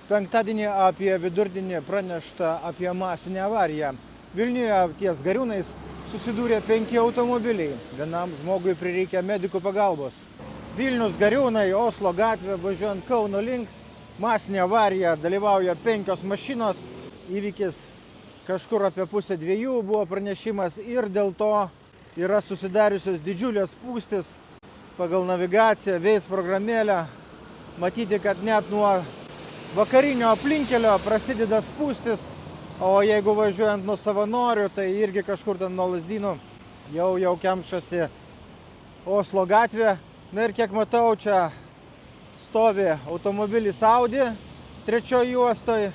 Penktadienį apie vidurdienį pranešta apie masinę avariją. Vilniuje ties Gariūnais susidūrė 5 automobiliai. Vienam žmogui prireikė medikų pagalbos. Vilnius Gariūnai, Oslo gatvė, važiuojant Kauno link. Masinė avarija, dalyvauja 5 mašinos. Įvykis kažkur apie 1:30 buvo pranešimas ir dėl to yra susidariusios didžiulės spūstis. Pagal navigaciją, Waze programėlę matyti, kad net nuo vakarinio aplinkelio prasideda spūstis, o jeigu važiuojant nuo Savanorių, tai irgi kažkur ten nuo Lazdynų jau kemšasi Oslo gatvė. Na ir kiek matau, čia stovi automobilis Audi, 3 juostoj,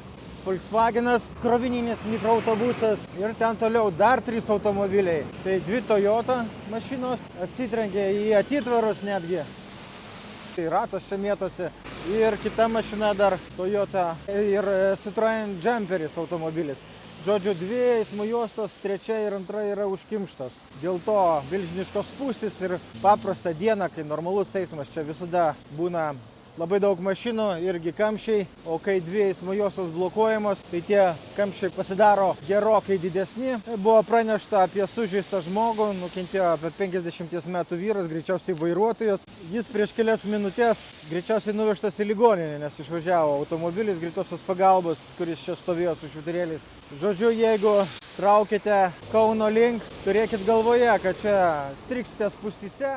Volkswagenas, krovininis mikroautobusas ir ten toliau dar 3 automobiliai. Tai 2 Toyota mašinos atsitrenkė į atitvarus netgi. Tai ratas čia mėtosi. Ir kita mašina dar Toyota ir Citroen Jumperis automobilis. Žodžiu, 2 eismo juostos, 3 ir 2 yra užkimštos. Dėl to milžiniškos spūstis ir paprastą dieną, kai normalus eismas, čia visada būna labai daug mašinų, irgi kamščiai, o kai 2 eismo juostos blokuojamos, tai tie kamščiai pasidaro gerokai didesni. Buvo pranešta apie sužeistą žmogų, nukentėjo apie 50 metų vyras, greičiausiai vairuotojas. Jis prieš kelias minutės greičiausiai nuvežtas į ligoninę, nes išvažiavo automobilis greitosios pagalbos, kuris čia stovėjo su švyturėliais. Žodžiu, jeigu traukite Kauno link, turėkit galvoje, kad čia striksite spūstyse.